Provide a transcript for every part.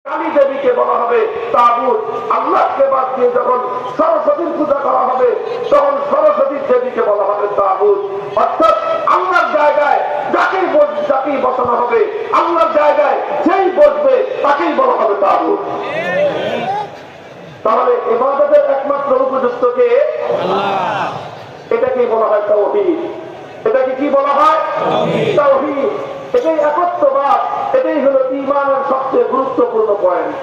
কালী দেবীকে বলা হবে তাগুত। আল্লাহকে বাদ দিয়ে যখন সরস্বতীর পূজা করা হবে তখন সরস্বতী দেবীকে বলা হবে তাগুত। অর্থাৎ আল্লাহর জায়গায় যাকেই বসানো হবে, আল্লাহর জায়গায় যেই বসবে তাকেই বলা হবে তাগুত। তাহলে ইবাদতের একমাত্র উপযুক্ত কে? আল্লাহ। এটাকেই বলা হয় তাওহীদ। এটাকে কি বলা হয়? তাওহীদ। এটাই একত্ববাদ। এটাই হলো ঈমানের সবচেয়ে গুরুত্বপূর্ণ পয়েন্ট।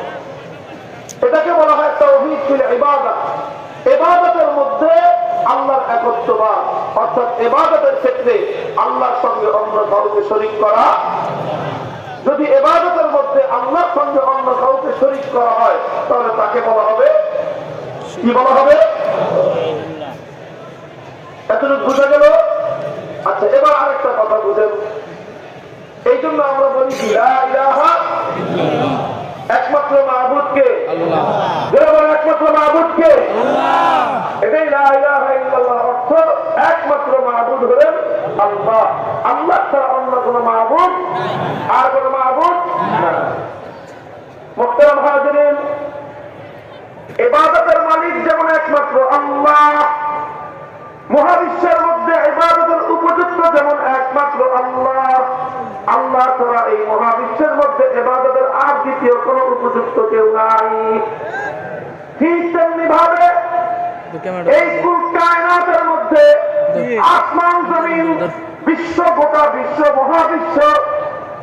এটাকে বলা হয় তাওহীদ ফিল ইবাদত। ইবাদতের মধ্যে আল্লাহর একত্ববাদ, অর্থাৎ ইবাদতের ক্ষেত্রে আল্লাহর সঙ্গে অন্য কাউকে শরীক করা। যদি ইবাদতের মধ্যে আল্লাহর সঙ্গে অন্য কাউকে শরীক করা হয় তাহলে তাকে বলা হবে কি? বলা হবে। এতটুকু বুঝা গেল? আচ্ছা, এবার আরেকটা কথা বুঝেন। এই জন্য আমরা বলি কি লা ইলাহা ইল্লাল্লাহ, একমাত্র মাবুদ কে? আল্লাহ। একমাত্র মাবুদ কে? আল্লাহ। এটাই লা ইলাহা ইল্লাল্লাহ অর্থ, একমাত্র মাবুদ হলেন আল্লাহ। আল্লাহ ছাড়া অন্য কোন মাবুদ আর কোন মাবুদ না। মুহতারাম হাজিরিন, ইবাদতের মালিক যেমন একমাত্র আল্লাহ, মহাবিশ্বের মধ্যে ইবাদতের উপযুক্ত যেমন একমাত্র আল্লাহ, আল্লাহ ছাড়া এই মহাবিশ্বের মধ্যে ইবাদতের আর দ্বিতীয় কোন উপযুক্ত কেউ নাই। ঠিক তেমনি ভাবে এই কুল কায়নাতের মধ্যে আসমান জমিন বিশ্ব, গোটা বিশ্ব মহাবিশ্ব,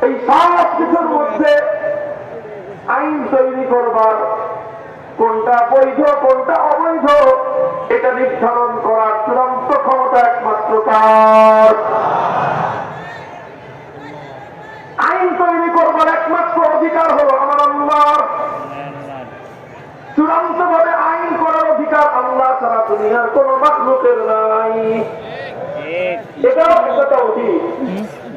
এই সব কিছুর মধ্যে আইন তৈরি করবার, কোনটা বৈধ কোনটা অবৈধ এটা নির্ধারণ করার চূড়ান্ত ক্ষমতা একমাত্র কার? আইন তৈরি করবার একমাত্র অধিকার হলো আমার আল্লাহর। চূড়ান্ত ভাবে আইন করার অধিকার আল্লাহ ছাড়া দুনিয়ার কোন মাখলুকের নাই। এটাও একটা তাওহীদ।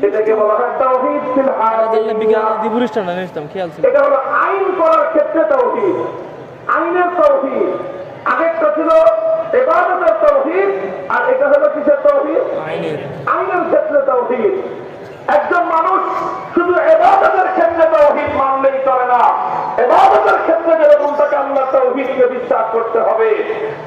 এটাকে বলা হয় তাওহীদ ফিল আদিয়াত। এটা হলো আইন করার ক্ষেত্রে তাওহীদ, আইনের তাওহীদ। আরেকটা ছিল ইবাদতের তাওহীদ, আর এটা হলো কিসের তাওহীদ? আইনের ক্ষেত্রে তাওহীদ। একজন মানুষ শুধু ইবাদতের ক্ষেত্রে তাওহীদ মানলেই চলে না, ইবাদতের ক্ষেত্রে যেরকম তাকে আল্লাহ তাওহীদকে বিশ্বাস করতে হবে,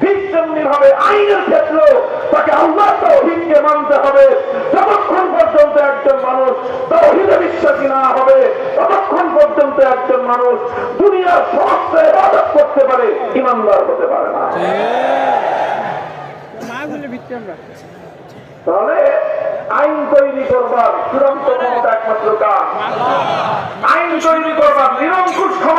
ঠিক তেমনি ভাবে আইনের ক্ষেত্রে তাকে আল্লাহ তাওহীদকে মানতে হবে। যতক্ষণ পর্যন্ত একজন মানুষ তাওহীদে বিশ্বাসী না হবে ততক্ষণ পর্যন্ত একজন মানুষ দুনিয়ার সমস্ত ইবাদত করতে পারে, ঈমানদার হতে পারে না। তাহলে আইন তৈরি করবার চূড়ান্ত ক্ষমতা একমাত্র কার? আইন তৈরি করবার নিরঙ্কুশ ক্ষমতা